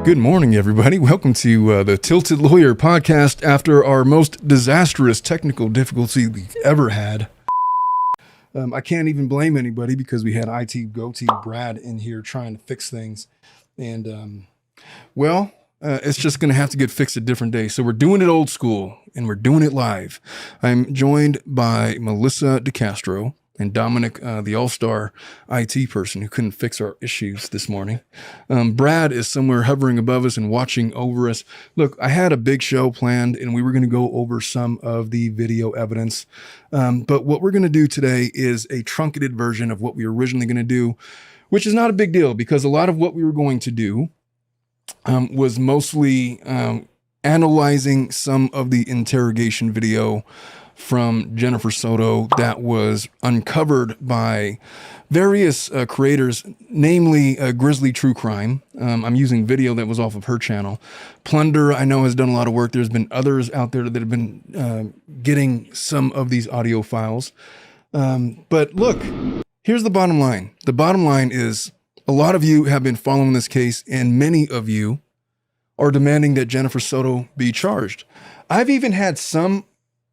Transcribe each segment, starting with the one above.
Good morning, everybody. Welcome to the Tilted Lawyer podcast after our most disastrous technical difficulty we've ever had. I can't even blame anybody because we had IT goatee Brad in here trying to fix things. And, it's just going to have to get fixed a different day. So we're doing it old school and we're doing it live. I'm joined by Melissa DeCastro and Dominic, the all-star IT person who couldn't fix our issues this morning. Brad is somewhere hovering above us and watching over us. Look, I had a big show planned and we were going to go over some of the video evidence. But what we're going to do today is a truncated version of what we were originally going to do, which is not a big deal because a lot of what we were going to do was mostly analyzing some of the interrogation video from Jennifer Soto that was uncovered by various creators, namely Grizzly True Crime. I'm using video that was off of her channel. Plunder, I know, has done a lot of work. There's been others out there that have been getting some of these audio files. But look, here's the bottom line. The bottom line is a lot of you have been following this case and many of you are demanding that Jennifer Soto be charged. I've even had some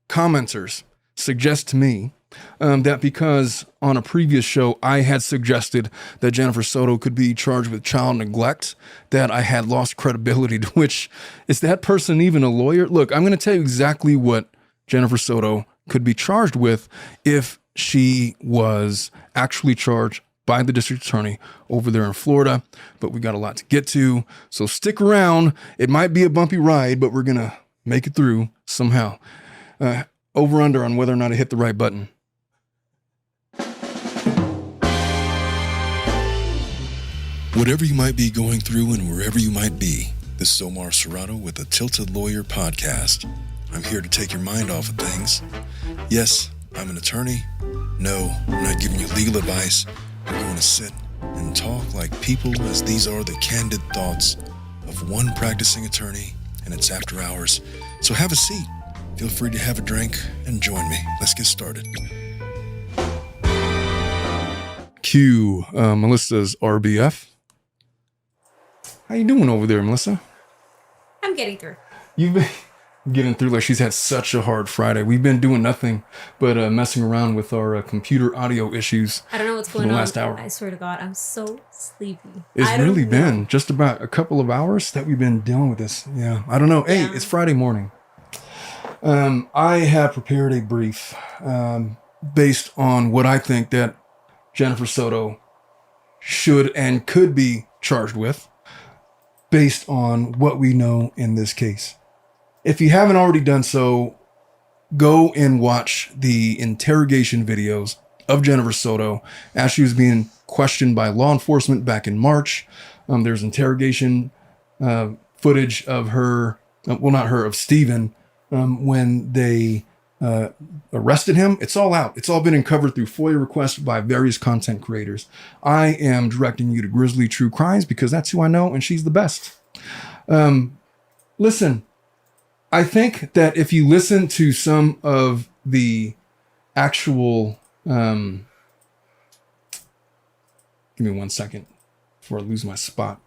commenters suggest to me that because on a previous show I had suggested that Jennifer Soto could be charged with child neglect, that I had lost credibility, to which, is that person even a lawyer? Look, I'm going to tell you exactly what Jennifer Soto could be charged with if she was actually charged by the district attorney over there in Florida, but we got a lot to get to, so stick around. It might be a bumpy ride, but we're going to make it through somehow. Over under on whether or not I hit the right button. Whatever you might be going through and wherever you might be, this is Omar Serrato with the Tilted Lawyer podcast. I'm here to take your mind off of things. Yes, I'm an attorney. No, I'm not giving you legal advice. We're going to sit and talk like people, as these are the candid thoughts of one practicing attorney, and it's after hours. So have a seat. Feel free to have a drink and join me. Let's get started. Cue Melissa's RBF. How you doing over there, Melissa? I'm getting through. You've been getting through like she's had such a hard Friday. We've been doing nothing but messing around with our computer audio issues. I don't know what's going the on. Last hour. I swear to God, I'm so sleepy. It's really been just about a couple of hours that we've been dealing with this. Yeah, I don't know. Hey, it's Friday morning. I have prepared a brief based on what I think that Jennifer Soto should and could be charged with based on what we know in this case. If you haven't already done so, go and watch the interrogation videos of Jennifer Soto as she was being questioned by law enforcement back in March. There's interrogation footage of her, of Stephen, when they arrested him. It's all out. It's all been uncovered through FOIA requests by various content creators. I am directing you to Grizzly True Crimes because that's who I know and she's the best. Listen, I think that if you listen to some of the actual, give me 1 second before I lose my spot.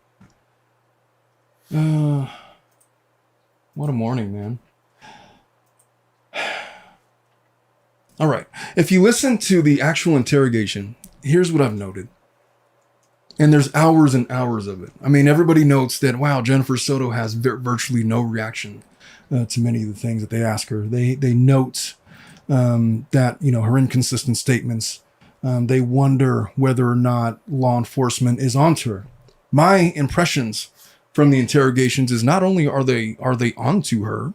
What a morning, man. All right. If you listen to the actual interrogation, here's what I've noted. And there's hours and hours of it. I mean, everybody notes that, wow, Jennifer Soto has virtually no reaction to many of the things that they ask her. They note that, her inconsistent statements. They wonder whether or not law enforcement is onto her. My impressions from the interrogations is not only are they onto her,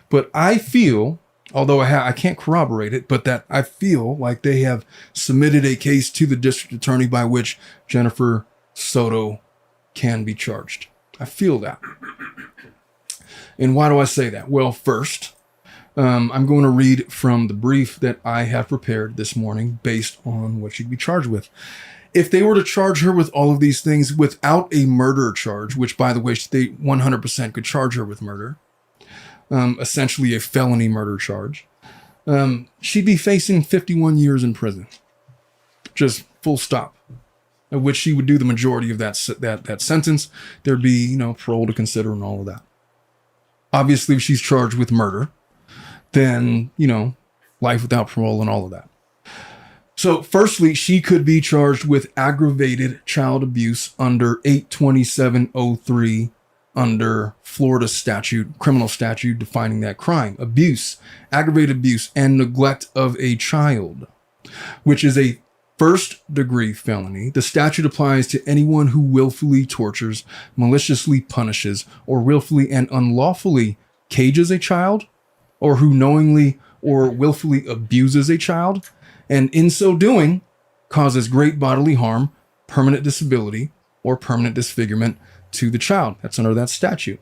but I feel, although I can't corroborate it, but that I feel like they have submitted a case to the district attorney by which Jennifer Soto can be charged. I feel that. And why do I say that? Well, first, I'm going to read from the brief that I have prepared this morning based on what she'd be charged with. If they were to charge her with all of these things without a murder charge, which, by the way, they 100% could charge her with murder, essentially a felony murder charge, she'd be facing 51 years in prison. Just full stop. of which she would do the majority of that sentence. There'd be, parole to consider and all of that. Obviously, if she's charged with murder, then, life without parole and all of that. So firstly, she could be charged with aggravated child abuse under 82703 under Florida statute, criminal statute defining that crime. Abuse, aggravated abuse, and neglect of a child, which is a first-degree felony. The statute applies to anyone who willfully tortures, maliciously punishes, or willfully and unlawfully cages a child, or who knowingly or willfully abuses a child, and in so doing, causes great bodily harm, permanent disability, or permanent disfigurement to the child. That's under that statute.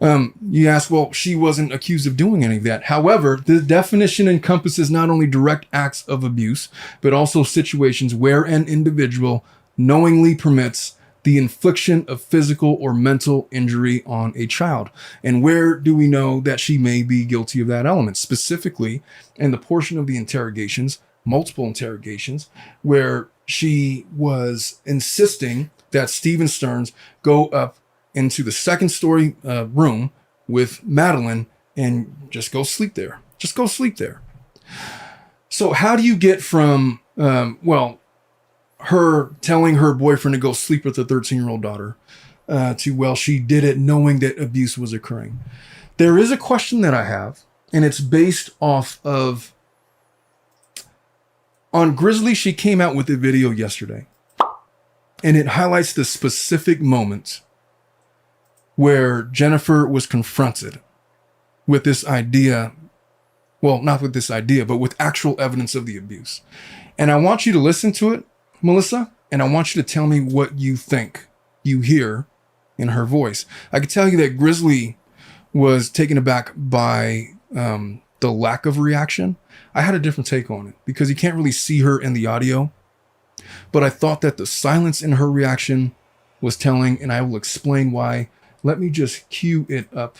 You ask, well, she wasn't accused of doing any of that. However, the definition encompasses not only direct acts of abuse, but also situations where an individual knowingly permits the infliction of physical or mental injury on a child. And where do we know that she may be guilty of that element? Specifically, in the portion of the interrogations, multiple interrogations, where she was insisting that Stephen Stearns go up into the second story room with Madeline and just go sleep there. Just go sleep there. So how do you get from, her telling her boyfriend to go sleep with her 13-year-old daughter to, she did it knowing that abuse was occurring? There is a question that I have, and it's based off of, on Grizzly, she came out with a video yesterday, and it highlights the specific moment where Jennifer was confronted with this idea, well, not with this idea, but with actual evidence of the abuse. And I want you to listen to it, Melissa, and I want you to tell me what you think you hear in her voice. I can tell you that Grizzly was taken aback by the lack of reaction. I had a different take on it because you can't really see her in the audio, but I thought that the silence in her reaction was telling, and I will explain why. Let me just cue it up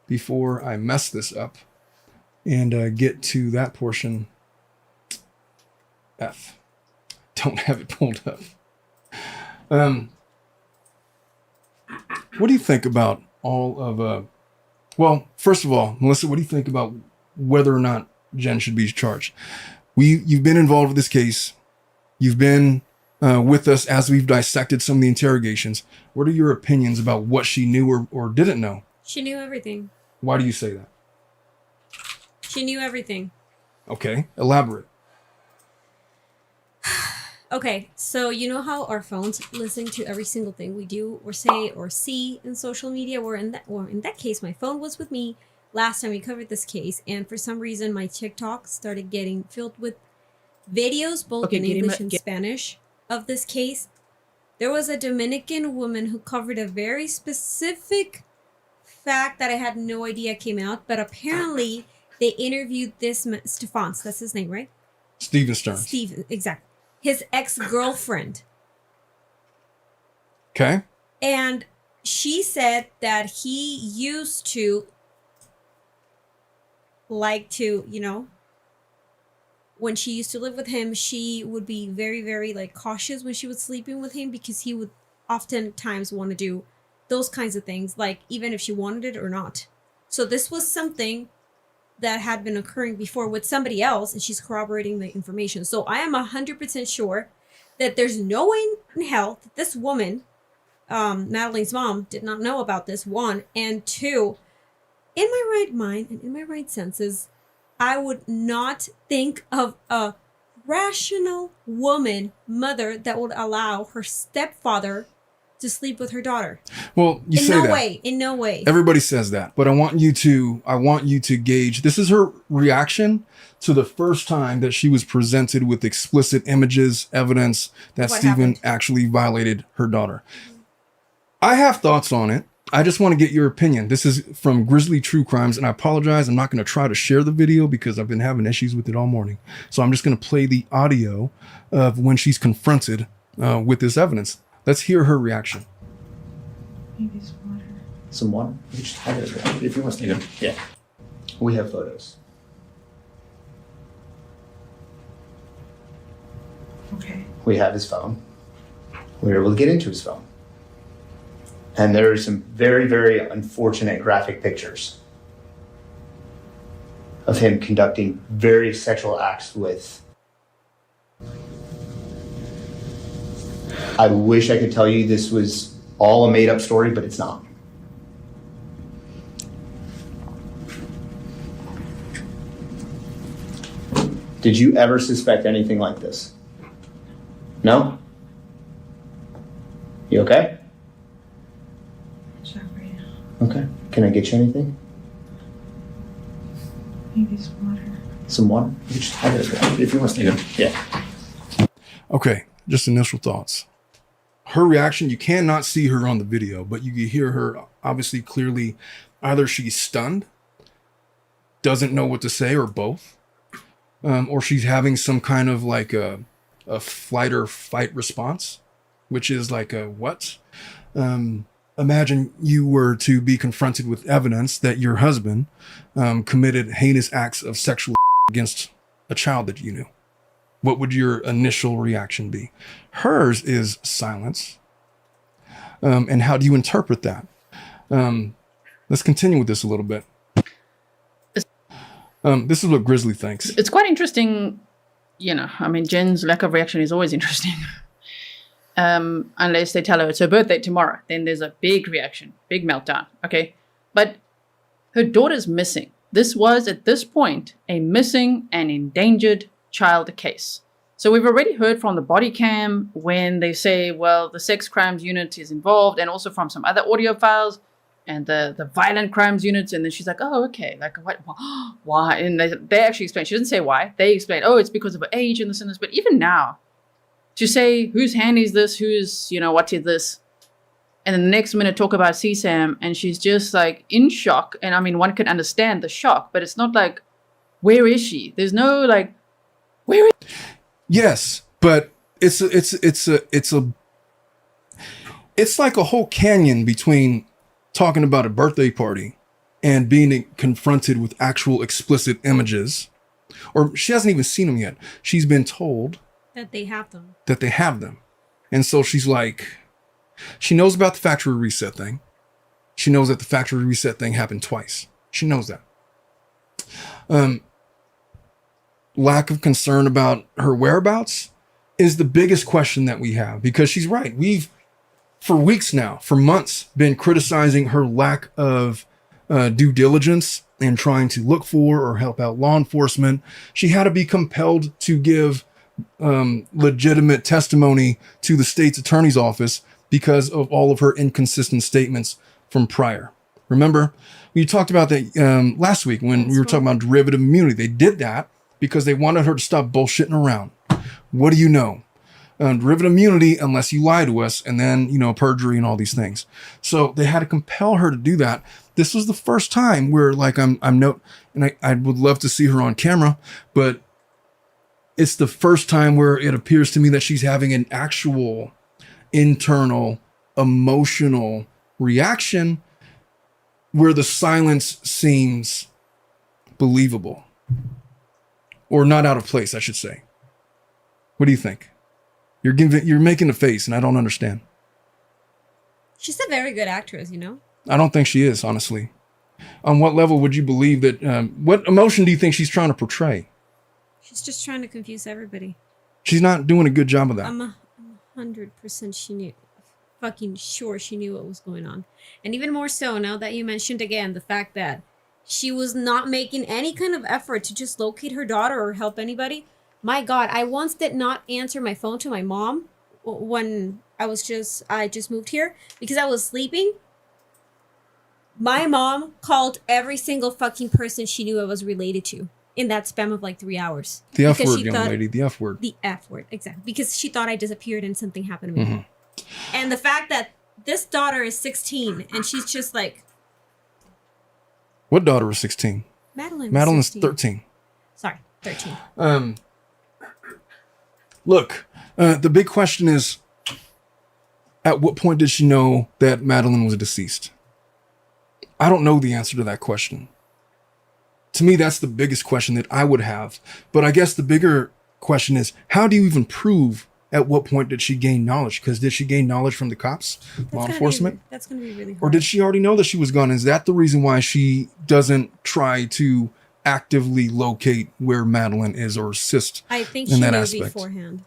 before I mess this up and get to that portion. F. Don't have it pulled up. What do you think about all of, first of all, Melissa, what do you think about whether or not Jen should be charged? You've been involved with this case. You've been with us as we've dissected some of the interrogations. What are your opinions about what she knew or didn't know? She knew everything. Why do you say that? She knew everything. Okay, elaborate. Okay, so you know how our phones listen to every single thing we do or say or see in social media? In that case, my phone was with me last time we covered this case, and for some reason my TikTok started getting filled with videos, both in English and Spanish, of this case. There was a Dominican woman who covered a very specific fact that I had no idea came out, but apparently they interviewed this Stephans, that's his name, right? Stephen Stearns. Steve, exactly. His ex-girlfriend. Okay. And she said that he used to like to, when she used to live with him, she would be very, very cautious when she was sleeping with him because he would oftentimes want to do those kinds of things, even if she wanted it or not. So this was something that had been occurring before with somebody else, and she's corroborating the information. So I am 100% sure that there's no way in hell that this woman, Madeline's mom, did not know about this, one. And two, in my right mind and in my right senses, I would not think of a rational woman, mother, that would allow her stepfather to sleep with her daughter. Well, you say that. In no way. Everybody says that, but I want you to gauge. This is her reaction to the first time that she was presented with explicit images, evidence that Stephen actually violated her daughter. I have thoughts on it. I just want to get your opinion. This is from Grizzly True Crimes, and I apologize. I'm not going to try to share the video because I've been having issues with it all morning. So I'm just going to play the audio of when she's confronted with this evidence. Let's hear her reaction. Maybe some water. Some water? You just have it if you want to take it. Yeah. We have photos. Okay. We have his phone. We were able to get into his phone. And there are some very, very unfortunate graphic pictures of him conducting very sexual acts with. I wish I could tell you this was all a made-up story, but it's not. Did you ever suspect anything like this? No? You okay? Shock right now. Okay. Can I get you anything? Maybe some water. Some water? You just have it if you want to take it. Yeah. Okay, just initial thoughts. Her reaction, you cannot see her on the video, but you can hear her obviously clearly. Either she's stunned, doesn't know what to say, or both. Or she's having some kind of like a flight or fight response, which is like a what? Imagine you were to be confronted with evidence that your husband committed heinous acts of sexual against a child that you knew. What would your initial reaction be? Hers is silence. And how do you interpret that? Let's continue with this a little bit. This is what Grizzly thinks. It's quite interesting, I mean, Jen's lack of reaction is always interesting. Unless they tell her it's her birthday tomorrow, then there's a big reaction, big meltdown, okay? But her daughter's missing. This was, at this point, a missing and endangered child case. So we've already heard from the body cam when they say, well, the sex crimes unit is involved, and also from some other audio files, and the violent crimes units. And then she's like, oh, okay, like what, why? And they actually explain. She doesn't say why. They explain, oh, it's because of her age and this and this. But even now, to say whose hand is this, who's, what is this? And then the next minute talk about CSAM, and she's just like in shock. And I mean, one can understand the shock, but it's not like, where is she? There's no like, where is she? Yes, but it's like a whole canyon between talking about a birthday party and being confronted with actual explicit images. Or she hasn't even seen them yet. She's been told that they have them. And so she's like, she knows about the factory reset thing. She knows that the factory reset thing happened twice. She knows that. Lack of concern about her whereabouts is the biggest question that we have, because she's right. We've, for weeks now, for months, been criticizing her lack of due diligence in trying to look for or help out law enforcement. She had to be compelled to give legitimate testimony to the state's attorney's office because of all of her inconsistent statements from prior. Remember, we talked about that last week when we were talking about derivative immunity. They did that because they wanted her to stop bullshitting around. What do you know? Derivative immunity, unless you lie to us, and then, perjury and all these things. So they had to compel her to do that. This was the first time where, like, and I would love to see her on camera, but it's the first time where it appears to me that she's having an actual internal emotional reaction where the silence seems believable or not out of place, I should say. What do you think? You're making a face and I don't understand. She's a very good actress, I don't think she is, honestly. On what level would you believe that, what emotion do you think she's trying to portray? She's just trying to confuse everybody. She's not doing a good job of that. I'm 100% fucking sure she knew what was going on. And even more so now that you mentioned again the fact that she was not making any kind of effort to just locate her daughter or help anybody. My God, I once did not answer my phone to my mom when I just moved here because I was sleeping. My mom called every single fucking person she knew I was related to in that span of like 3 hours. The F word, young lady, the F word. The F word, exactly. Because she thought I disappeared and something happened to me. Mm-hmm. And the fact that this daughter is 16 and she's just like... What daughter is 16? Madeline's 16. 13. Sorry, 13. Look, the big question is, at what point did she know that Madeline was deceased? I don't know the answer to that question. To me, that's the biggest question that I would have. But I guess the bigger question is, how do you even prove at what point did she gain knowledge? Because did she gain knowledge from the cops, law enforcement? That's going to be really hard. Or did she already know that she was gone? Is that the reason why she doesn't try to actively locate where Madeline is or assist I think in she that knew aspect? beforehand.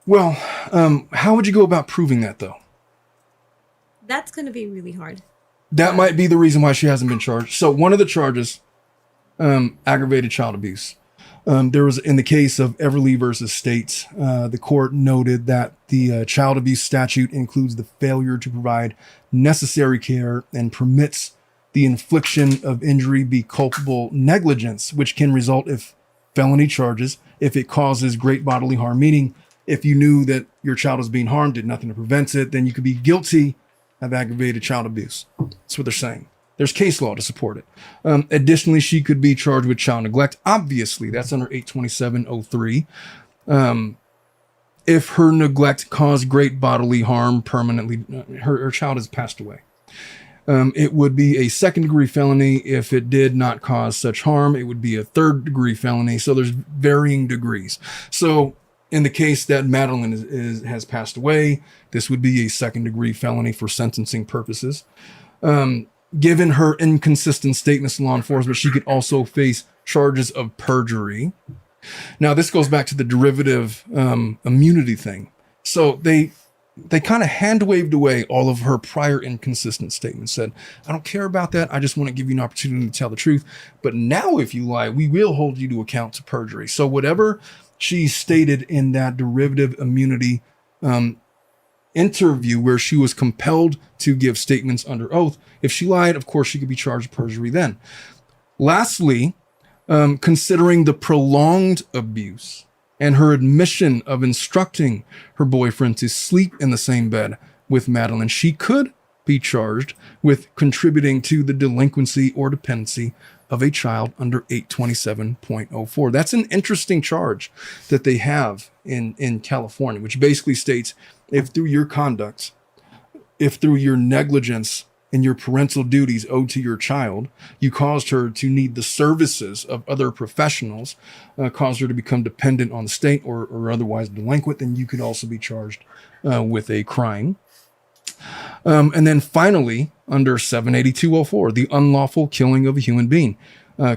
Well, how would you go about proving that, though? That's going to be really hard. That might be the reason why she hasn't been charged. So one of the charges, aggravated child abuse. There was, in the case of Everly versus States, the court noted that the child abuse statute includes the failure to provide necessary care and permits the infliction of injury be culpable negligence, which can result if felony charges, if it causes great bodily harm, meaning if you knew that your child was being harmed, did nothing to prevent it, then you could be guilty of aggravated child abuse. That's what they're saying. There's case law to support it. Additionally, she could be charged with child neglect. Obviously, that's under 827.03. If her neglect caused great bodily harm permanently, her child has passed away. It would be a second-degree felony. If it did not cause such harm, it would be a third-degree felony. So there's varying degrees. So in the case that Madeline has passed away, this would be a second-degree felony for sentencing purposes. Given her inconsistent statements to law enforcement, she could also face charges of perjury. Now, this goes back to the derivative immunity thing. So they kind of hand-waved away all of her prior inconsistent statements, said, I don't care about that. I just want to give you an opportunity to tell the truth. But now if you lie, we will hold you to account to perjury. So whatever she stated in that derivative immunity interview where she was compelled to give statements under oath, if she lied, of course, she could be charged with perjury then. Lastly, considering the prolonged abuse and her admission of instructing her boyfriend to sleep in the same bed with Madeline, she could be charged with contributing to the delinquency or dependency of a child under 827.04. That's an interesting charge that they have in California, which basically states if through your conduct, if through your negligence and your parental duties owed to your child, you caused her to need the services of other professionals, caused her to become dependent on the state or otherwise delinquent, then you could also be charged with a crime. And then finally, under 782.04, the unlawful killing of a human being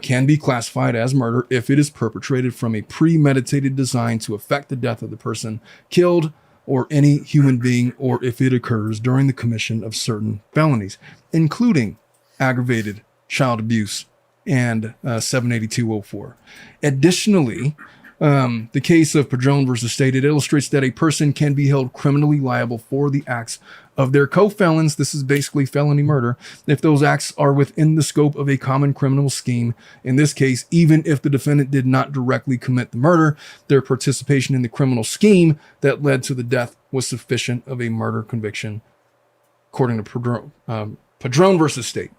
can be classified as murder if it is perpetrated from a premeditated design to effect the death of the person killed or any human being, or if it occurs during the commission of certain felonies, including aggravated child abuse and 782.04. Additionally, the case of Padron versus State, it illustrates that a person can be held criminally liable for the acts of their co-felons. This is basically felony murder if those acts are within the scope of a common criminal scheme. In this case, even if the defendant did not directly commit the murder, their participation in the criminal scheme that led to the death was sufficient of a murder conviction, according to Padron versus State.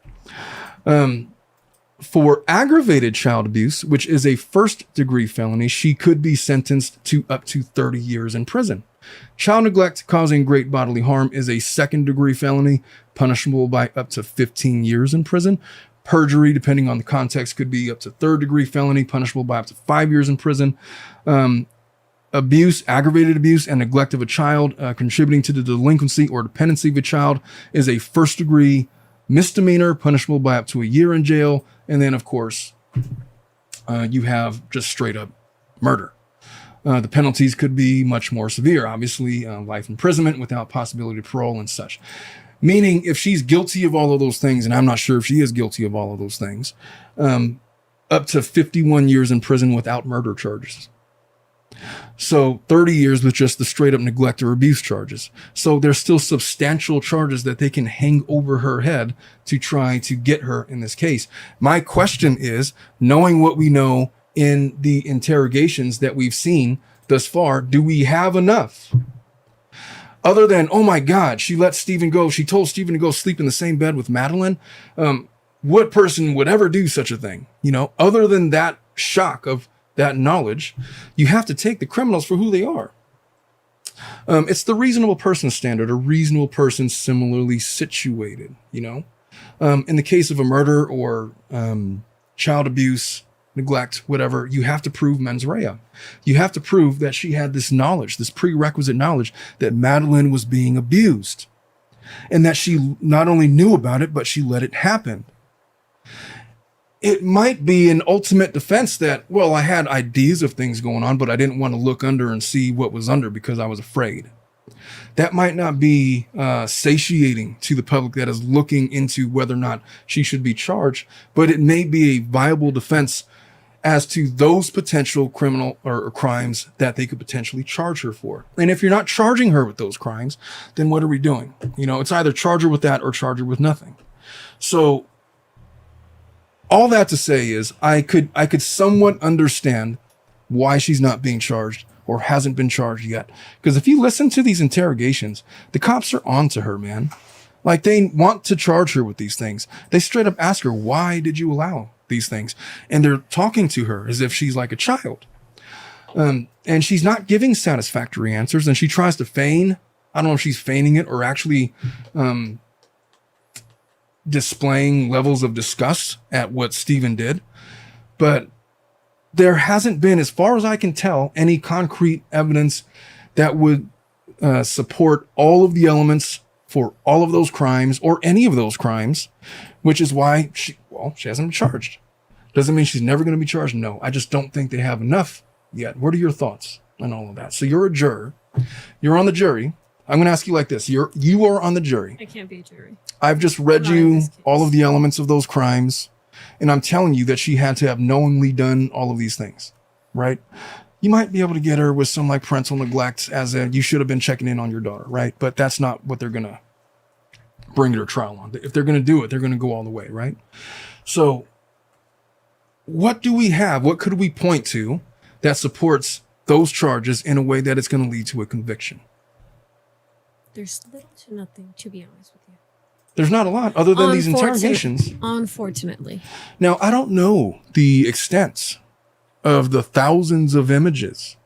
For aggravated child abuse, which is a first-degree felony, she could be sentenced to up to 30 years in prison. Child neglect causing great bodily harm is a second-degree felony, punishable by up to 15 years in prison. Perjury, depending on the context, could be up to third-degree felony, punishable by up to 5 years in prison. Abuse, aggravated abuse, and neglect of a child contributing to the delinquency or dependency of a child is a first-degree misdemeanor, punishable by up to a year in jail. And then, of course, you have just straight up murder. The penalties could be much more severe, obviously, life imprisonment without possibility of parole and such. Meaning, if she's guilty of all of those things, and I'm not sure if she is guilty of all of those things, up to 51 years in prison without murder charges. So 30 years with just the straight up neglect or abuse charges. So there's still substantial charges that they can hang over her head to try to get her in this case. My question is, knowing what we know in the interrogations that we've seen thus far, do we have enough? Other than, oh my God, she let Stephen go. She told Stephen to go sleep in the same bed with Madeline. What person would ever do such a thing? You know, other than that shock of that knowledge, you have to take the criminals for who they are. It's the reasonable person standard, a reasonable person similarly situated, you know. In the case of a murder or child abuse, neglect, whatever, you have to prove mens rea. You have to prove that she had this knowledge, this prerequisite knowledge that Madeline was being abused and that she not only knew about it, but she let it happen. It might be an ultimate defense that, well, I had ideas of things going on, but I didn't want to look under and see what was under because I was afraid. That might not be satiating to the public that is looking into whether or not she should be charged, but it may be a viable defense as to those potential criminal or crimes that they could potentially charge her for. And if you're not charging her with those crimes, then what are we doing? You know, it's either charge her with that or charge her with nothing. So all that to say is I could somewhat understand why she's not being charged or hasn't been charged yet. Because if you listen to these interrogations, the cops are on to her, man. Like, they want to charge her with these things. They straight up ask her, why did you allow these things? And they're talking to her as if she's like a child. And she's not giving satisfactory answers. And she tries to feign. I don't know if she's feigning it or actually displaying levels of disgust at what Stephen did. But there hasn't been, as far as I can tell, any concrete evidence that would support all of the elements for all of those crimes or any of those crimes, which is why she hasn't been charged. Doesn't mean she's never going to be charged. No, I just don't think they have enough yet. What are your thoughts on all of that? So you're a juror. You're on the jury. I'm going to ask you like this. You are on the jury. I can't be a jury. I've just read you all of the elements of those crimes. And I'm telling you that she had to have knowingly done all of these things, right? You might be able to get her with some like parental neglect as a, you should have been checking in on your daughter, right? But that's not what they're going to bring her trial on. If they're going to do it, they're going to go all the way, right? So what do we have? What could we point to that supports those charges in a way that it's going to lead to a conviction? There's little to nothing, to be honest with you. There's not a lot other than these interrogations. Unfortunately. Now, I don't know the extent of the thousands of images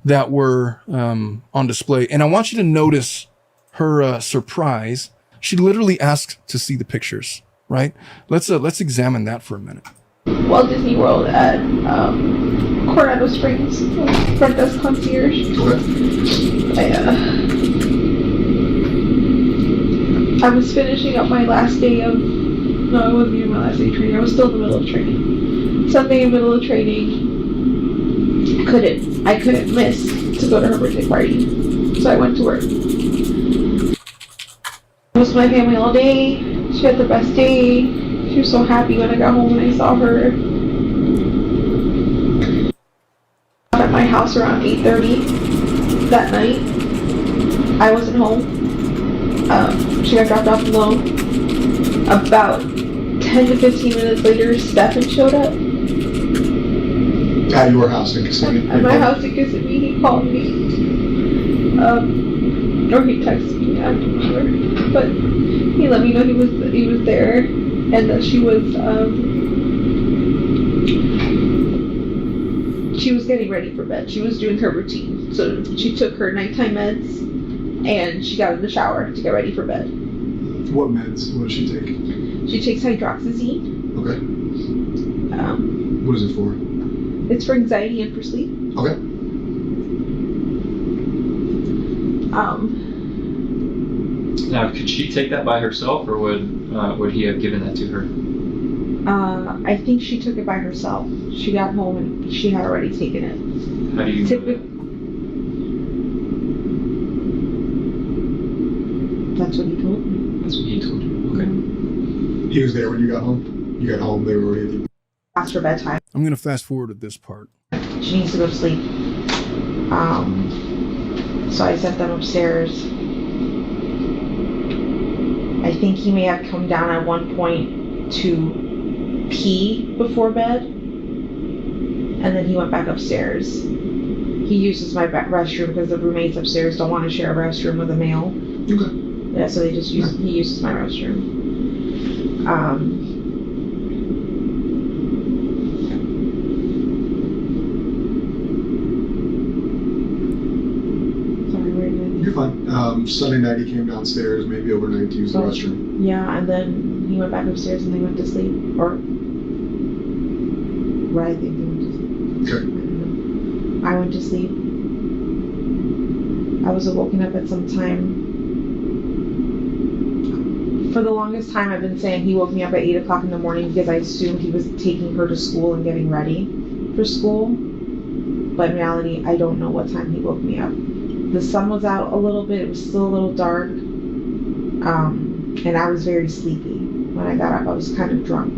that were on display. And I want you to notice her surprise. She literally asked to see the pictures, right? Let's examine that for a minute. Walt Disney World at Coronado Springs, front desk concierge. I was finishing up my last day of, no, it wasn't even my last day of training. I was still in the middle of training. Sunday in the middle of training, I couldn't miss to go to her birthday party. So I went to work. I was with my family all day. She had the best day. She was so happy when I got home and I saw her. At my house around 8:30 that night. I wasn't home. She got dropped off alone. About 10 to 15 minutes later, Stephen showed up. At your house in Kissimmee? At my house in Kissimmee, he called me. Or he texted me, I'm not sure. But he let me know he was there and that she was getting ready for bed. She was doing her routine. So she took her nighttime meds and she got in the shower to get ready for bed. What meds? What does she take? She takes hydroxyzine. Okay. What is it for? It's for anxiety and for sleep. Okay. Now, could she take that by herself, or would he have given that to her? I think she took it by herself. She got home and she had already taken it. How do you know that? That's what he told me. That's what he told you. Okay. He was there when you got home? You got home, they were already... Past her bedtime. I'm going to fast forward to this part. She needs to go to sleep. So I sent them upstairs. I think he may have come down at one point to pee before bed. And then he went back upstairs. He uses my restroom because the roommates upstairs don't want to share a restroom with a male. Okay. Yeah, so he uses my restroom. Sorry, where did I... You're fine. Sunday night he came downstairs, maybe overnight to use the restroom. Yeah, and then he went back upstairs and they went to sleep. Or what I think they went to sleep. Okay. I don't know. I went to sleep. I was woken up at some time. For the longest time, I've been saying he woke me up at 8 o'clock in the morning because I assumed he was taking her to school and getting ready for school. But in reality, I don't know what time he woke me up. The sun was out a little bit. It was still a little dark. And I was very sleepy. When I got up, I was kind of drunk.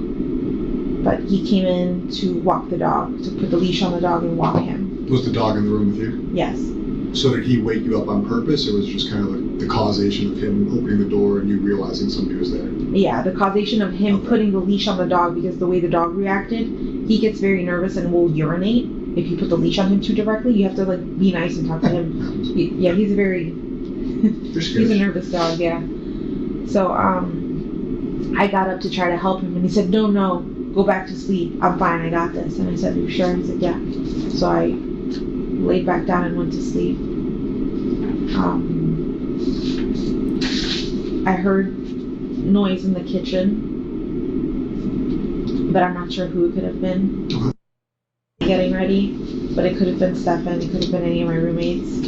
But he came in to walk the dog, to put the leash on the dog and walk him. Was the dog in the room with you? Yes. So did he wake you up on purpose, or was it just kind of like the causation of him opening the door and you realizing somebody was there? Yeah, the causation of him Okay. putting the leash on the dog, because the way the dog reacted, he gets very nervous and will urinate if you put the leash on him too directly. You have to like be nice and talk to him. Yeah, he's a very he's a nervous dog. Yeah. So I got up to try to help him, and he said, no, go back to sleep. I'm fine. I got this. And I said, you sure? He said, yeah. So I laid back down and went to sleep. I heard noise in the kitchen, but I'm not sure who it could have been getting ready, but it could have been Stefan, it could have been any of my roommates.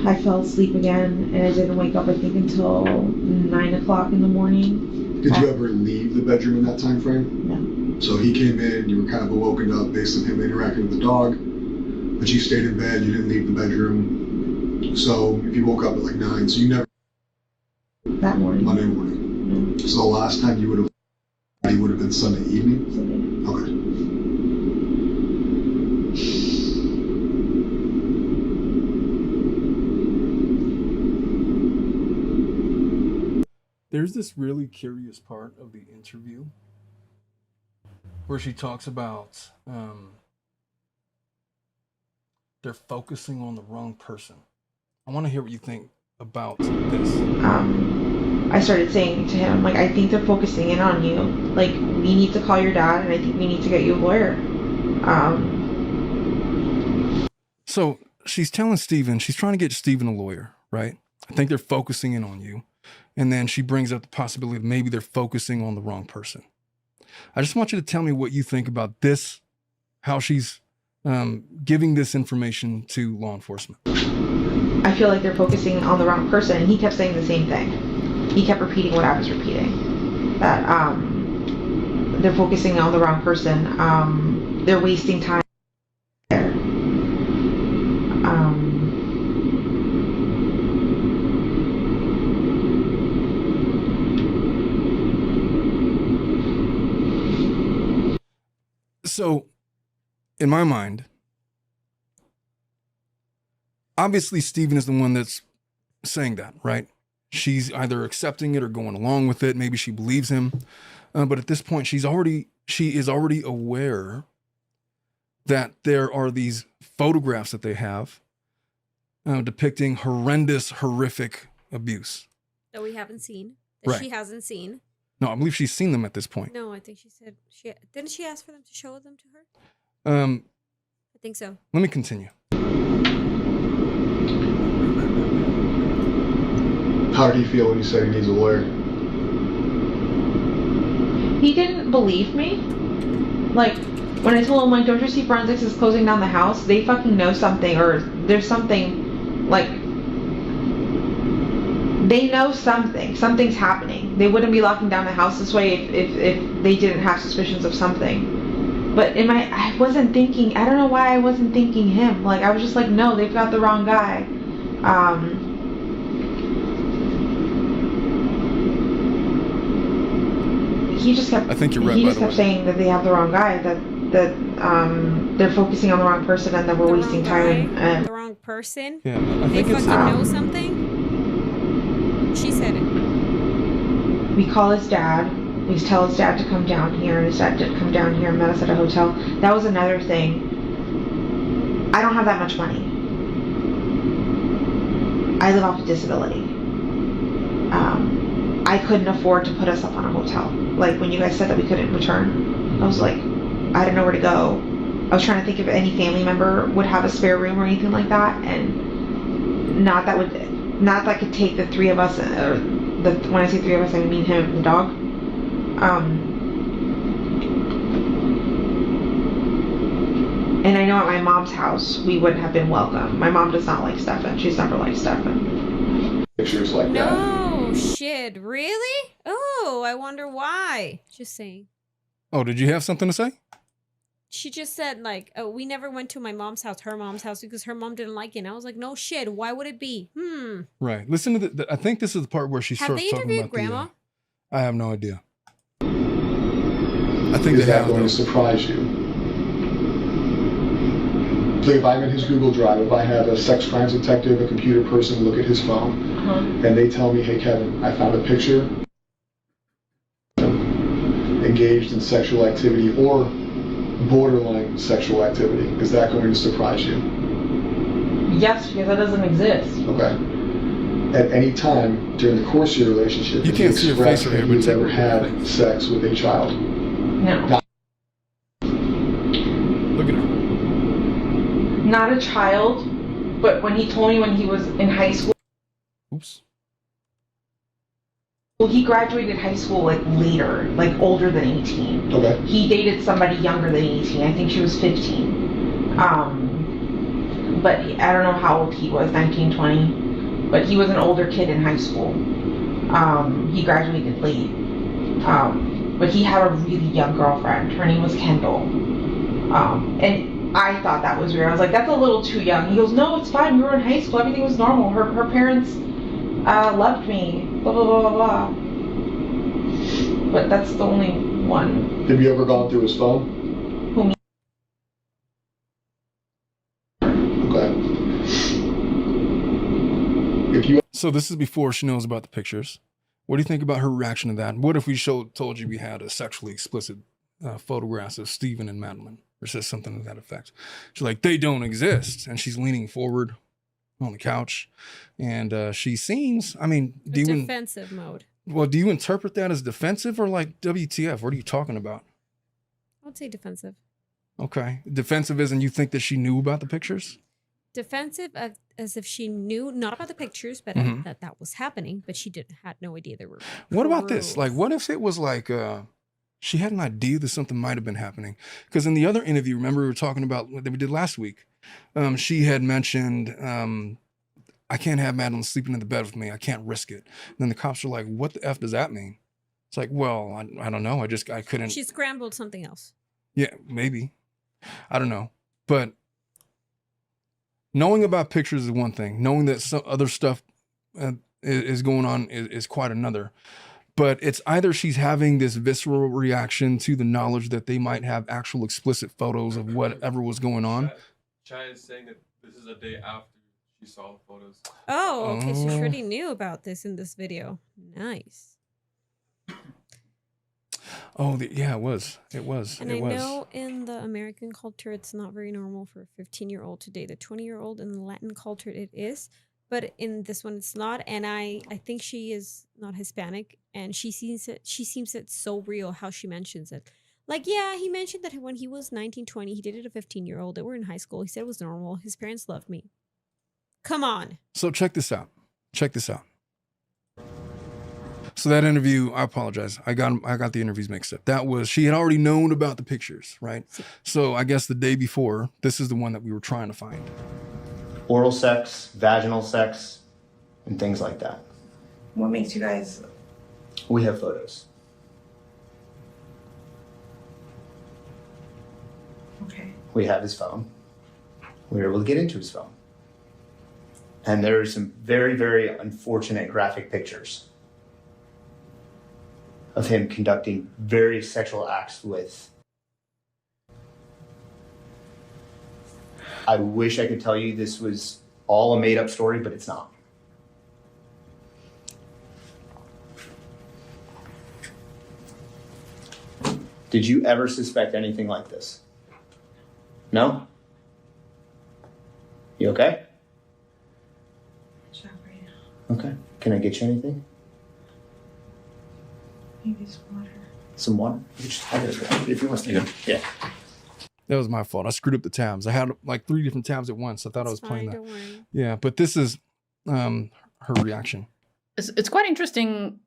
I fell asleep again, and I didn't wake up, I think, until 9 o'clock in the morning. Did you ever leave the bedroom in that time frame? No. So he came in, you were kind of awoken up based on him interacting with the dog, but you stayed in bed, you didn't leave the bedroom. So if you woke up at like 9, so you never... That morning. Monday morning. No. So the last time you would have been Sunday evening? Sunday. Okay. There's this really curious part of the interview where she talks about they're focusing on the wrong person. I want to hear what you think about this. I started saying to him, like, I think they're focusing in on you. Like, we need to call your dad, and I think we need to get you a lawyer. So she's telling Steven, she's trying to get Steven a lawyer, right? I think they're focusing in on you. And then she brings up the possibility that maybe they're focusing on the wrong person. I just want you to tell me what you think about this, how she's giving this information to law enforcement. I feel like they're focusing on the wrong person, and he kept saying the same thing. He kept repeating what I was repeating, that they're focusing on the wrong person. They're wasting time there. So, in my mind, obviously Steven is the one that's saying that, right? She's either accepting it or going along with it. Maybe she believes him. But at this point, she is already aware that there are these photographs that they have depicting horrendous, horrific abuse. That we haven't seen. That Right. she hasn't seen. No, I believe she's seen them at this point. No, I think she said didn't she ask for them to show them to her? I think so. Let me continue. How did he feel when you said he needs a lawyer? He didn't believe me. Like, when I told him, like, don't you see forensics is closing down the house? They fucking know something, or there's something, like, they know something. Something's happening. They wouldn't be locking down the house this way if they didn't have suspicions of something. But I wasn't thinking, I don't know why I wasn't thinking him. Like, I was just like, no, they've got the wrong guy. He just kept. I think you're right, He by just the kept way. saying that they have the wrong guy. That they're focusing on the wrong person, and that we're The wasting wrong time. guy, And the wrong person. Yeah, I They think it's fucking know something. She said it. we call his dad. We tell his dad to come down here, and his dad did come down here and met us at a hotel. That was another thing. I don't have that much money. I live off of disability. I couldn't afford to put us up on a hotel. Like, when you guys said that we couldn't return, I was like, I didn't know where to go. I was trying to think if any family member would have a spare room or anything like that, and not that could take the three of us, or when I say three of us, I mean him and the dog. And I know at my mom's house, we wouldn't have been welcome. My mom does not like Stefan. She's never liked Stefan. Pictures like that. No shit, really? Oh, I wonder why. Just saying. Oh, did you have something to say? She just said, like, oh, we never went to my mom's house, her mom's house, because her mom didn't like it. And I was like, no shit, why would it be? Right. Listen to I think this is the part where she Have starts they talking interviewed about Grandma? I have no idea. I think Is they that have. going though. to surprise you? So if I'm in his Google Drive, if I have a sex crimes detective, a computer person look at his phone, and they tell me, hey Kevin, I found a picture engaged in sexual activity or borderline sexual activity, is that going to surprise you? Yes, because that doesn't exist. Okay. At any time during the course of your relationship, You have can't see her face expressed right here, that but you've take ever a had look. sex with a child? No. Look at her. Not a child, but when he told me when he was in high school, Oops. well, he graduated high school like later, like older than 18. Okay. He dated somebody younger than 18. I think she was 15. But I don't know how old he was, 19, 20. But he was an older kid in high school. He graduated late. But he had a really young girlfriend. Her name was Kendall. And I thought that was weird. I was like, that's a little too young. He goes, no, it's fine. We were in high school. Everything was normal. Her parents loved me. Blah, blah, blah, blah, blah. But that's the only one. Have you ever gone through his phone? Who, me? Okay. If you So this is before she knows about the pictures. What do you think about her reaction to that? What if we told you we had a sexually explicit photographs of Stephen and Madeline, or says something to that effect? She's like, they don't exist, and she's leaning forward on the couch, and she seems. I mean, Defensive mode. Well, do you interpret that as defensive or like WTF? What are you talking about? I'd say defensive. Okay, defensive is, and you think that she knew about the pictures? Defensive as if she knew not about the pictures, but that was happening, but she had no idea there were. What about this? Like, what if it was like she had an idea that something might have been happening? Because in the other interview, remember we were talking about that we did last week, she had mentioned, I can't have Madeline sleeping in the bed with me. I can't risk it. And then the cops are like, what the F does that mean? It's like, well, I don't know. I couldn't. She scrambled something else. Yeah, maybe. I don't know. But knowing about pictures is one thing. Knowing that some other stuff is going on is quite another. But it's either she's having this visceral reaction to the knowledge that they might have actual explicit photos of whatever was going on. Chai is saying that this is a day after she saw the photos. Oh, okay. So she already knew about this in this video. Nice. Oh, yeah, it was. It was. And I know in the American culture, it's not very normal for a 15-year-old to date a 20-year-old. In the Latin culture, it is. But in this one, it's not. And I think she is not Hispanic. And she seems it's so real how she mentions it. Like, yeah, he mentioned that when he was 19, 20, he dated a 15-year-old. They were in high school. He said it was normal. His parents loved me. Come on. So check this out. So that interview, I apologize. I got the interviews mixed up. That was, she had already known about the pictures, right? So I guess the day before, this is the one that we were trying to find. Oral sex, vaginal sex, and things like that. What makes you guys... We have photos. Okay. We have his phone. We were able to get into his phone. And there are some very, very unfortunate graphic pictures of him conducting various sexual acts with. I wish I could tell you this was all a made-up story, but it's not. Did you ever suspect anything like this? No? You okay? Shock right now. Okay. Can I get you anything? Maybe some water. Some water? If you want to. Yeah. That was my fault. I screwed up the tabs. I had like 3 different tabs at once. I thought I was playing that. Don't worry. Yeah, but this is her reaction. It's quite interesting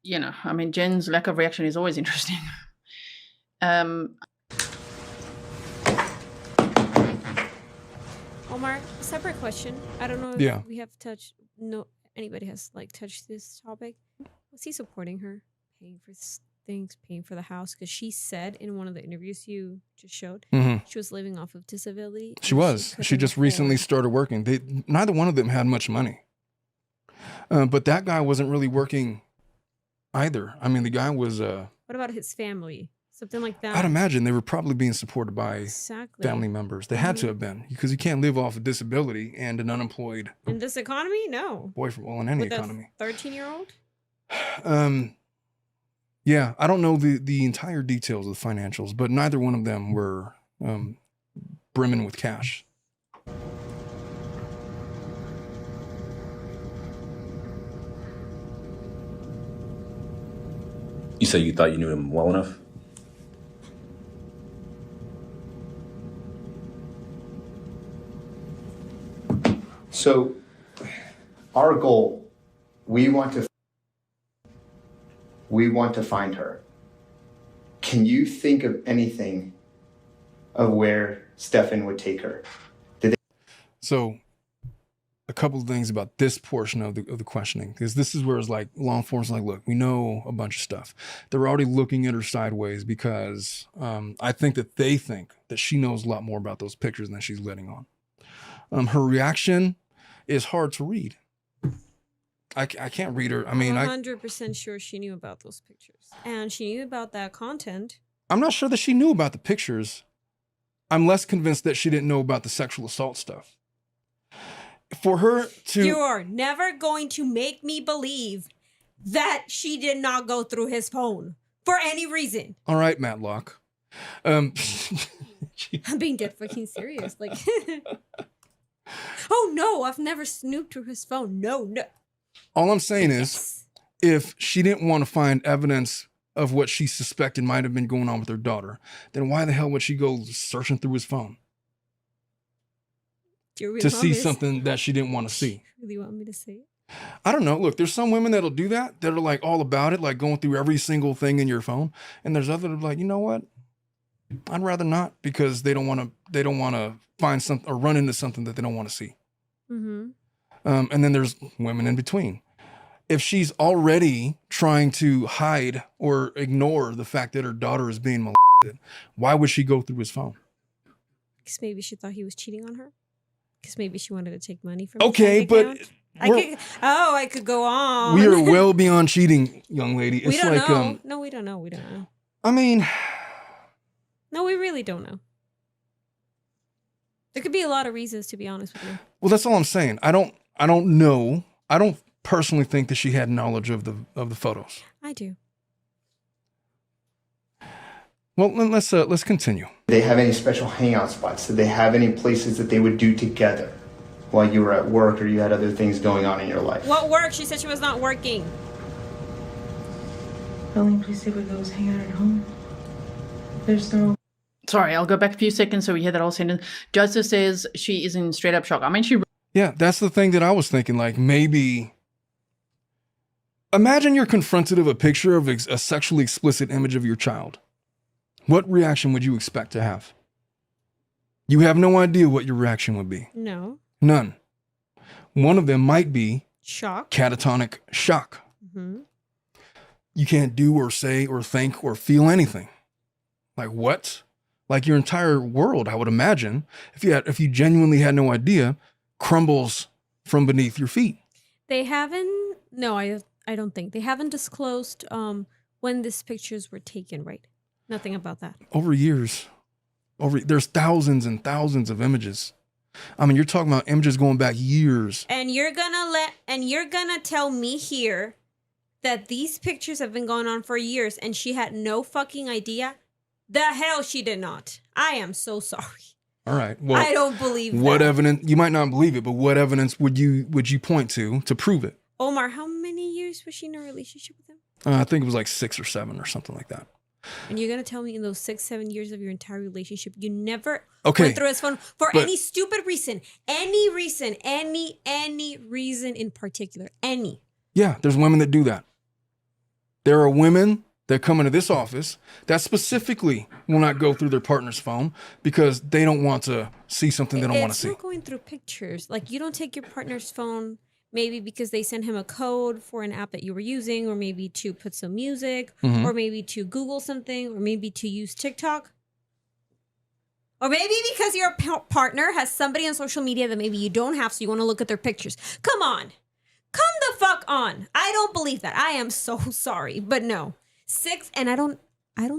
you know, I mean, Jen's lack of reaction is always interesting. Omar, separate question. I don't know if Yeah. we have touched. No, anybody has like touched this topic. Was he supporting her, paying for things, paying for the house? Because she said in one of the interviews you just showed, she was living off of disability. She was. She just recently started working. Neither one of them had much money. But that guy wasn't really working either. I mean, the guy was... What about his family? Something like that. I'd imagine they were probably being supported by Exactly. family members. They had to have been, because you can't live off of disability and an unemployed In this economy, no. boyfriend. Well, in any With economy. a 13-year-old? Yeah, I don't know the entire details of the financials, but neither one of them were brimming with cash. You say you thought you knew him well enough? So, our goal, we want to find her. Can you think of anything of where Stefan would take her? So, a couple of things about this portion of the questioning, because this is where it's like law enforcement, like, look, we know a bunch of stuff. They're already looking at her sideways because I think that they think that she knows a lot more about those pictures than she's letting on. Her reaction is hard to read. I can't read her. I mean, I'm 100% sure she knew about those pictures. And she knew about that content. I'm not sure that she knew about the pictures. I'm less convinced that she didn't know about the sexual assault stuff. For her to... You're never going to make me believe that she did not go through his phone for any reason. All right, Matlock. I'm being dead fucking serious. Like, oh no, I've never snooped through his phone. No. All I'm saying is, if she didn't want to find evidence of what she suspected might have been going on with her daughter, then why the hell would she go searching through his phone? To see something that she didn't want to see. Really want me to say it? I don't know. Look, there's some women that'll do that are like all about it, like going through every single thing in your phone. And there's others that are like, you know what? I'd rather not, because they don't want to find something or run into something that they don't want to see. Mm-hmm. And then there's women in between. If she's already trying to hide or ignore the fact that her daughter is being molested, why would she go through his phone? Because maybe she thought he was cheating on her. Because maybe she wanted to take money from Okay, his but bank account. I could go on. we are well beyond cheating, young lady. It's we don't like know. No, we don't know. We don't know. I mean, no, we really don't know. There could be a lot of reasons, to be honest with you. well, that's all I'm saying. I don't know. I don't personally think that she had knowledge of the photos. I do. Well, let's continue. Did they have any special hangout spots? Did they have any places that they would do together while you were at work or you had other things going on in your life? What work? She said she was not working. The only place they would go is hang out at home. There's no... Sorry, I'll go back a few seconds so we hear that whole sentence. Justice says she is in straight up shock. I mean, Yeah, that's the thing that I was thinking. Like, maybe imagine you're confronted of a picture of a sexually explicit image of your child. What reaction would you expect to have? You have no idea what your reaction would be. No. None. One of them might be shock. Catatonic shock. Mm-hmm. You can't do or say or think or feel anything. Like what? Like your entire world, I would imagine, if you genuinely had no idea, crumbles from beneath your feet. They haven't. No, I don't think they haven't disclosed when these pictures were taken. Right. Nothing about that. Over years, there's thousands and thousands of images. I mean, you're talking about images going back years. And you're gonna tell me here that these pictures have been going on for years and she had no fucking idea? The hell she did not. I am so sorry. All right. Well, I don't believe what that. evidence? You might not believe it, but what evidence would you point to prove it? Omar, how many years was she in a relationship with him? I think it was like 6 or 7 or something like that. And you're gonna tell me in those 6-7 years of your entire relationship, you never went through his phone for any stupid reason, any reason in particular, any. Yeah, there's women that do that. There are women that come into this office that specifically will not go through their partner's phone because they don't want to see something they don't want to see. It's not going through pictures. Like, you don't take your partner's phone, maybe because they sent him a code for an app that you were using, or maybe to put some music, or maybe to Google something, or maybe to use TikTok. Or maybe because your partner has somebody on social media that maybe you don't have, so you want to look at their pictures. Come on. Come the fuck on. I don't believe that. I am so sorry. But no. 6, and I don't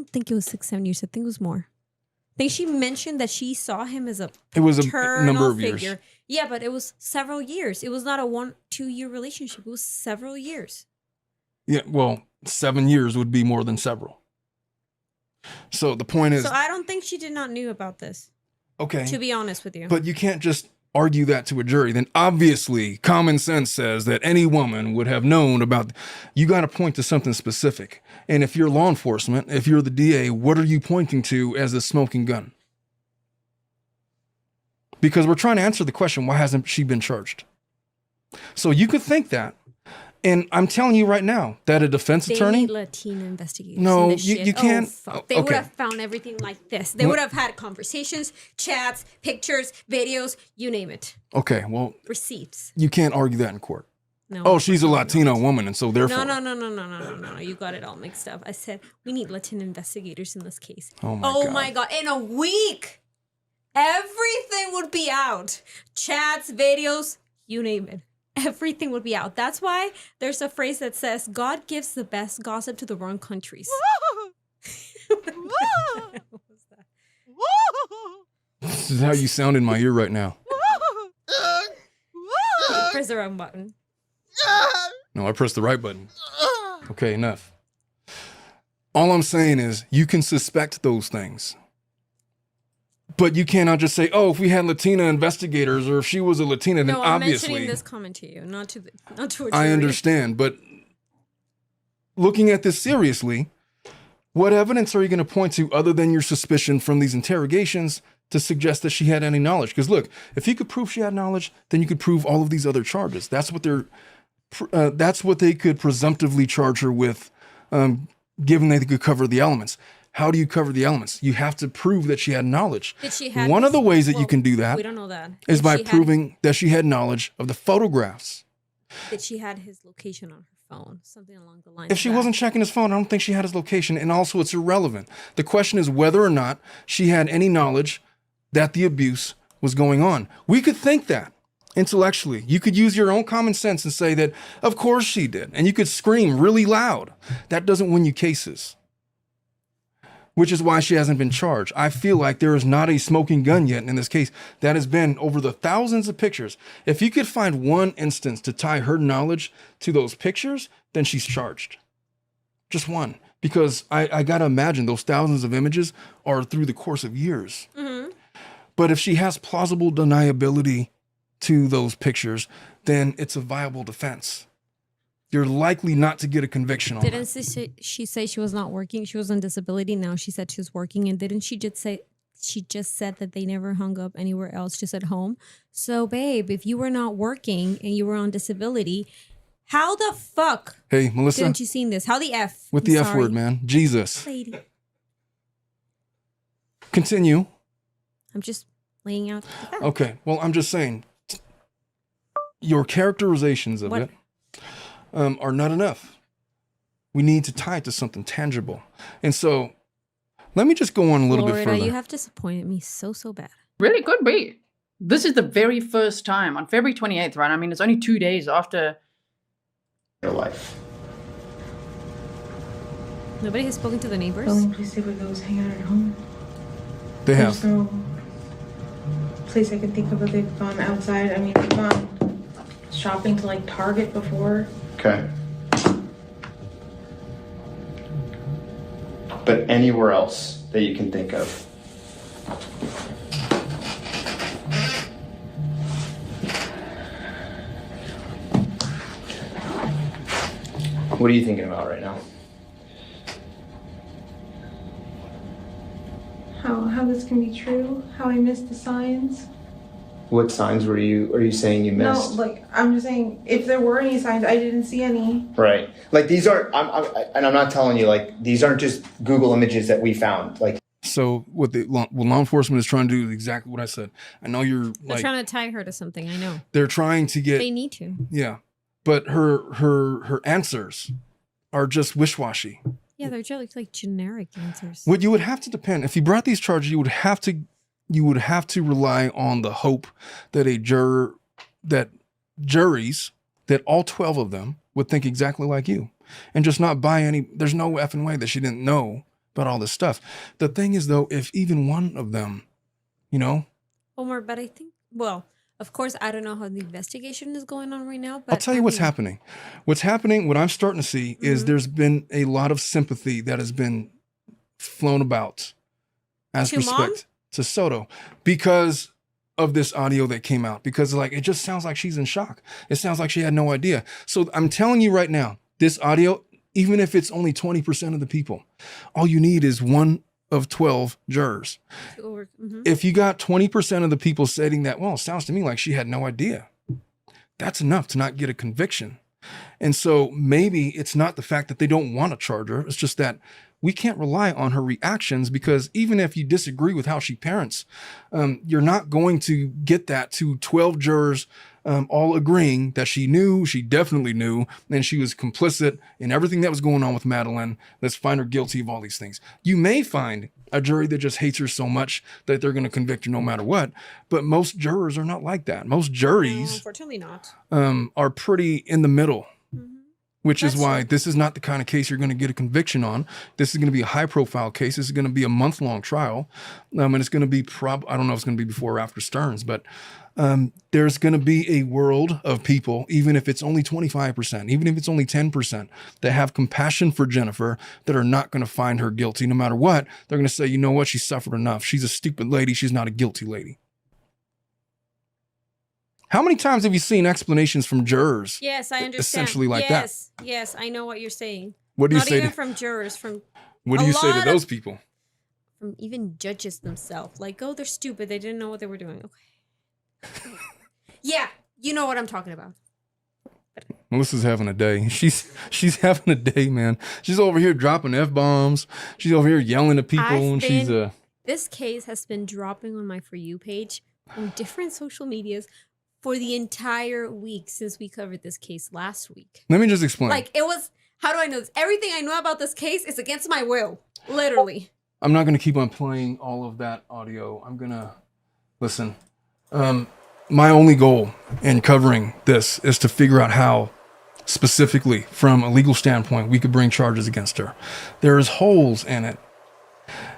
think it was 6-7 years. I think it was more. I think she mentioned that she saw him as a number of figure. years. Yeah, but it was several years. It was not a 1-2 year relationship. It was several years. Yeah, well, 7 years would be more than several. So the point is... So I don't think she did not knew about this. Okay. To be honest with you. But you can't just argue that to a jury. Then obviously common sense says that any woman would have known about... You got to point to something specific. And if you're law enforcement, if you're the DA, what are you pointing to as a smoking gun? Because we're trying to answer the question, why hasn't she been charged? So you could think that. And I'm telling you right now that a defense attorney... They need Latino investigators. No, in this you shit. can't... Oh, fuck. They would have found everything like this. They would have had conversations, chats, pictures, videos, you name it. Okay, well... Receipts. You can't argue that in court. No. Oh, she's a Latino woman, and so therefore... No. You got it all mixed up. I said, we need Latino investigators in this case. Oh, my God. In a week, everything would be out. Chats, videos, you name it. Everything would be out. That's why there's a phrase that says, God gives the best gossip to the wrong countries. This is how you sound in my ear right now. Press the wrong button. No, I pressed the right button. Okay, enough. All I'm saying is you can suspect those things. But you cannot just say, oh, if we had Latina investigators or if she was a Latina, then no, I'm obviously... mentioning this comment to you, not to a jury. I understand, but looking at this seriously, what evidence are you going to point to other than your suspicion from these interrogations to suggest that she had any knowledge? Because look, if you could prove she had knowledge, then you could prove all of these other charges. That's what they could presumptively charge her with, given they could cover the elements. How do you cover the elements? You have to prove that she had knowledge. Did she have One of the ways that you can do that we don't know that. is by proving that she had knowledge of the photographs. That she had his location on her phone, something along the lines. If she wasn't checking his phone, I don't think she had his location. And also, it's irrelevant. The question is whether or not she had any knowledge that the abuse was going on. We could think that intellectually. You could use your own common sense and say that, of course she did. And you could scream really loud. That doesn't win you cases. Which is why she hasn't been charged. I feel like there is not a smoking gun yet in this case that has been over the thousands of pictures. If you could find one instance to tie her knowledge to those pictures, then she's charged. Just one. Because I got to imagine those thousands of images are through the course of years. Mm-hmm. But if she has plausible deniability to those pictures, then it's a viable defense. You're likely not to get a conviction on her. Didn't she say she was not working? She was on disability. Now she said she was working. And didn't she just say, she just said that they never hung up anywhere else, just at home? So, babe, if you were not working and you were on disability, how the fuck Hey, Melissa, didn't you seen this? How the F? With the F word, man. Jesus. Lady. Continue. I'm just laying out. Okay. Well, I'm just saying your characterizations of it are not enough. We need to tie it to something tangible. And so let me just go on a little bit further. You have disappointed me so bad. Really could be. This is the very first time on February 28th, right? I mean, it's only 2 days after your life. Nobody has spoken to the neighbors? The only place they would go is hang out at home. They have. There's no place I could think of where they've gone outside. I mean, they've gone shopping to like Target before. Okay. But anywhere else that you can think of? What are you thinking about right now? How this can be true? How I missed the signs? What signs are you saying you missed? No, like, I'm just saying, if there were any signs, I didn't see any. Right. Like, these aren't, and I'm not telling you, like, these aren't just Google images that we found. Like, So what law enforcement is trying to do is exactly what I said. I know you're They're trying to tie her to something. I know. they're trying to get. They need to. Yeah, but her answers are just wish-washy. Yeah, they're just like generic answers. What you would have to depend if you brought these charges, you would have to rely on the hope that juries, that all 12 of them would think exactly like you and just not buy any. There's no effing way that she didn't know about all this stuff. The thing is, though, if even one of them, Omar, but I think, well, of course, I don't know how the investigation is going on right now, but I'll tell you what's happening. What's happening, what I'm starting to see is there's been a lot of sympathy that has been flown about as To respect Mom? to Soto because of this audio that came out. Because it just sounds like she's in shock. It sounds like she had no idea. So I'm telling you right now, this audio, even if it's only 20% of the people, all you need is one of 12 jurors. If you got 20% of the people saying that, well, it sounds to me like she had no idea. That's enough to not get a conviction. And so maybe it's not the fact that they don't want to charge her. It's just that we can't rely on her reactions, because even if you disagree with how she parents, you're not going to get that to 12 jurors all agreeing that she definitely knew, and she was complicit in everything that was going on with Madeline. Let's find her guilty of all these things. You may find a jury that just hates her so much that they're going to convict her no matter what, but most jurors are not like that. Most juries, unfortunately not, are pretty in the middle. Which is why this is not the kind of case you're going to get a conviction on. This is going to be a high-profile case. This is going to be a month-long trial, and it's going to be I don't know if it's going to be before or after Stearns, but there's going to be a world of people, even if it's only 25%, even if it's only 10%, that have compassion for Jennifer, that are not going to find her guilty no matter what. They're going to say, you know what, she suffered enough. She's a stupid lady. She's not a guilty lady. How many times have you seen explanations from jurors? Yes, I understand. Essentially like that. Yes, I know what you're saying. What do you Not say even to, from jurors, from what do you say to those people? From even judges themselves. Like, oh, they're stupid. They didn't know what they were doing. Okay. Yeah, you know what I'm talking about. Melissa's having a day. She's having a day, man. She's over here dropping F-bombs. She's over here yelling at people, This case has been dropping on my For You page on different social medias for the entire week since we covered this case last week. Let me just explain. Like, it was, how do I know this? Everything I know about this case is against my will. Literally. I'm not going to keep on playing all of that audio. I'm going to listen. My only goal in covering this is to figure out how, specifically from a legal standpoint, we could bring charges against her. There's holes in it.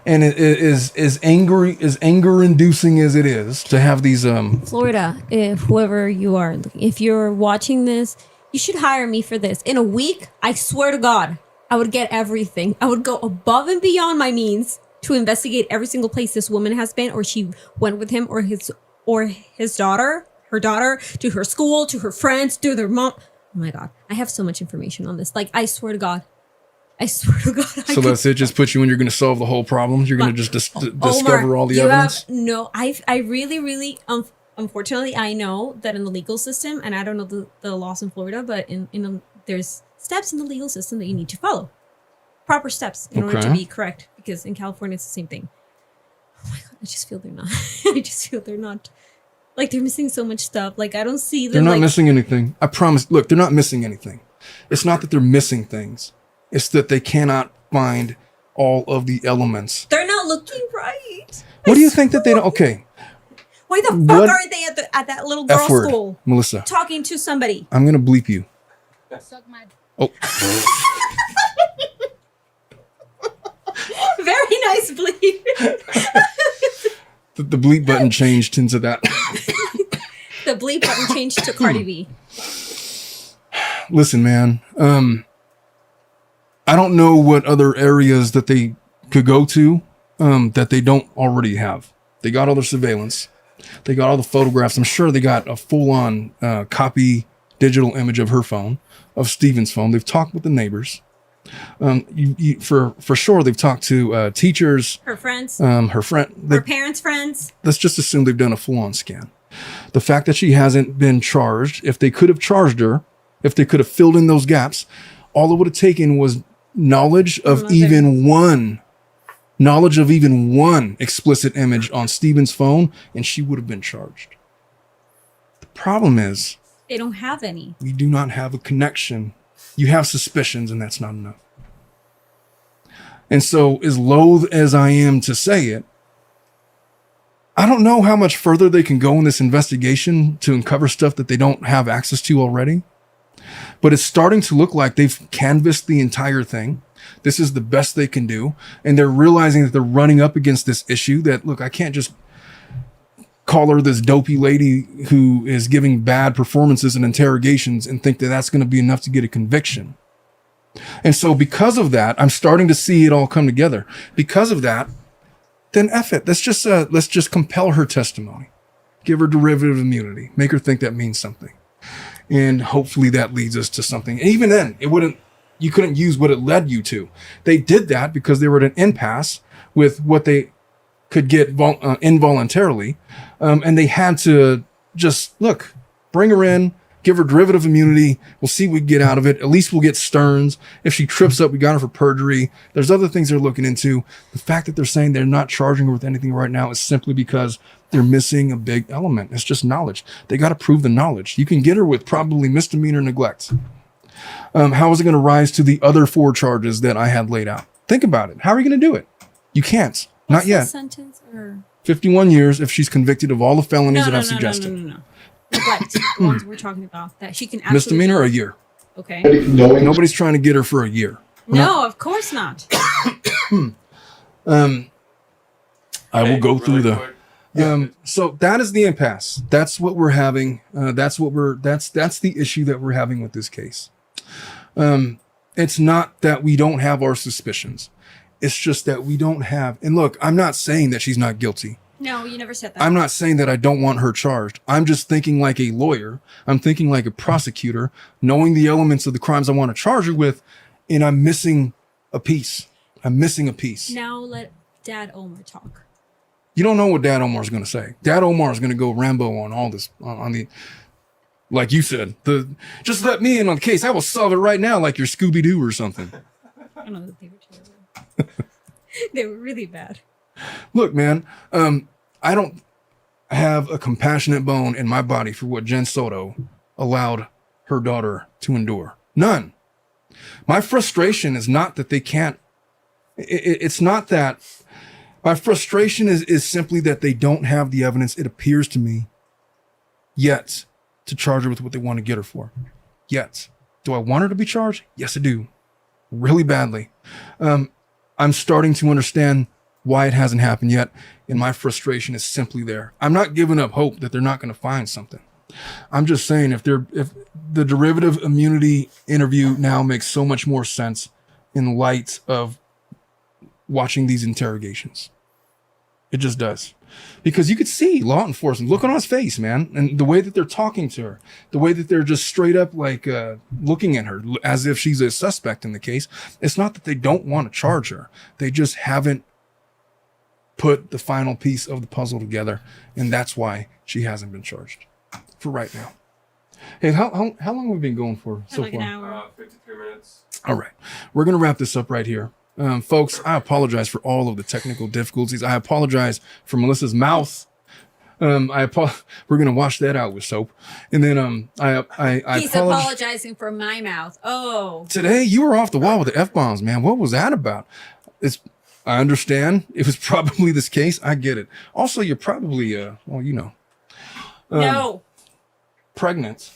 And it is as anger-inducing as it is to have these. Florida, if whoever you are, if you're watching this, you should hire me for this. In a week, I swear to God, I would get everything. I would go above and beyond my means to investigate every single place this woman has been, or she went with him, or his daughter, her daughter, to her school, to her friends, to their mom. Oh my God, I have so much information on this. Like, I swear to God. So that's it. Just put you in. You're going to solve the whole problem. You're going to just discover all the evidence. I really, unfortunately, I know that in the legal system, and I don't know the laws in Florida, but there's steps in the legal system that you need to follow, proper steps in order to be correct. Because in California, it's the same thing. Oh my God, I just feel they're not. I just feel they're not. Like, they're missing so much stuff. Like, I don't see them. They're not missing anything. I promise. Look, they're not missing anything. It's not that they're missing things. It's that they cannot find all of the elements. They're not looking right. What do you think that they don't? Okay. Why the fuck aren't they at that little girl's F-word, school? Melissa. Talking to somebody. I'm going to bleep you. Oh. Very nice bleep. The bleep button changed into that. The bleep button changed to Cardi B. Listen, man. I don't know what other areas that they could go to that they don't already have. They got all their surveillance. They got all the photographs. I'm sure they got a full-on copy digital image of her phone, of Steven's phone. They've talked with the neighbors. For sure, they've talked to teachers. Her friends. Her parents' friends. Let's just assume they've done a full-on scan. The fact that she hasn't been charged, if they could have charged her, if they could have filled in those gaps, all it would have taken was knowledge of even one explicit image on Stephen's phone, and she would have been charged. The problem is They don't have any. we do not have a connection. You have suspicions, and that's not enough. And so, as loath as I am to say it, I don't know how much further they can go in this investigation to uncover stuff that they don't have access to already. But it's starting to look like they've canvassed the entire thing. This is the best they can do. And they're realizing that they're running up against this issue that, look, I can't just call her this dopey lady who is giving bad performances and interrogations and think that that's going to be enough to get a conviction. And so because of that, I'm starting to see it all come together. Because of that, then F it. Let's just compel her testimony. Give her derivative immunity. Make her think that means something. And hopefully that leads us to something. And even then, you couldn't use what it led you to. They did that because they were at an impasse with what they could get involuntarily. And they had to just, look, bring her in, give her derivative immunity. We'll see what we get out of it. At least we'll get Stearns. If she trips up, we got her for perjury. There's other things they're looking into. The fact that they're saying they're not charging her with anything right now is simply because they're missing a big element. It's just knowledge. They got to prove the knowledge. You can get her with probably misdemeanor neglect. How is it going to rise to the other 4 charges that I had laid out? Think about it. How are you going to do it? You can't. Not yet. The sentence or 51 years if she's convicted of all the felonies that I've suggested. No. Neglect. The ones we're talking about that she can actually Misdemeanor or a year. Okay. Nobody's trying to get her for a year. No, of course not. I will go through the. So that is the impasse. That's what we're having. That's the issue that we're having with this case. It's not that we don't have our suspicions. It's just that we don't have. And look, I'm not saying that she's not guilty. No, you never said that. I'm not saying that I don't want her charged. I'm just thinking like a lawyer. I'm thinking like a prosecutor, knowing the elements of the crimes I want to charge her with, and I'm missing a piece. Now let Dad Omar talk. You don't know what Dad Omar is going to say. Dad Omar is going to go Rambo on all this, on the, like you said, just let me in on the case. I will solve it right now, like you're Scooby-Doo or something. I know that they were terrible. They were really bad. Look, man, I don't have a compassionate bone in my body for what Jen Soto allowed her daughter to endure. None. My frustration is not that they can't. It's not that. My frustration is simply that they don't have the evidence, it appears to me, yet to charge her with what they want to get her for. Yet. Do I want her to be charged? Yes, I do. Really badly. I'm starting to understand why it hasn't happened yet, and my frustration is simply there. I'm not giving up hope that they're not going to find something. I'm just saying if the derivative immunity interview now makes so much more sense in light of watching these interrogations. It just does. Because you could see law enforcement looking on his face, man, and the way that they're talking to her, the way that they're just straight up like looking at her as if she's a suspect in the case. It's not that they don't want to charge her. They just haven't put the final piece of the puzzle together, and that's why she hasn't been charged for right now. Hey, how long have we been going for so like far? An hour. 53 minutes. All right. We're going to wrap this up right here. Folks, I apologize for all of the technical difficulties. I apologize for Melissa's mouth. We're going to wash that out with soap. And then He's apologizing for my mouth. Oh. Today, you were off the wall with the F-bombs, man. What was that about? I understand. It was probably this case. I get it. Also, you're probably, well, you know. No. Pregnant.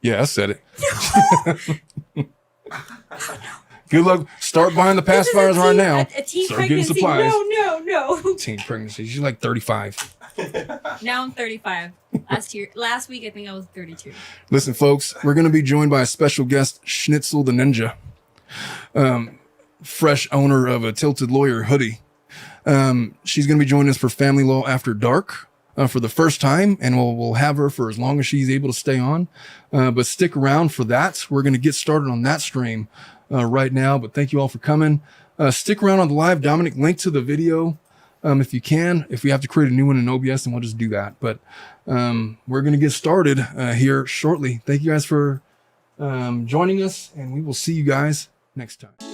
Yeah, I said it. Good luck. Start buying the pacifiers right now. A teen Start getting pregnancy. supplies. No. Teen pregnancy. She's like 35. Now I'm 35. Last week, I think I was 32. Listen, folks, we're going to be joined by a special guest, Schnitzel the Ninja, fresh owner of a Tilted Lawyer hoodie. She's going to be joining us for Family Law After Dark for the first time, and we'll have her for as long as she's able to stay on. But stick around for that. We're going to get started on that stream right now, but thank you all for coming. Stick around on the live. Dominic, link to the video if you can. If we have to create a new one in OBS, then we'll just do that. But we're going to get started here shortly. Thank you guys for joining us, and we will see you guys next time.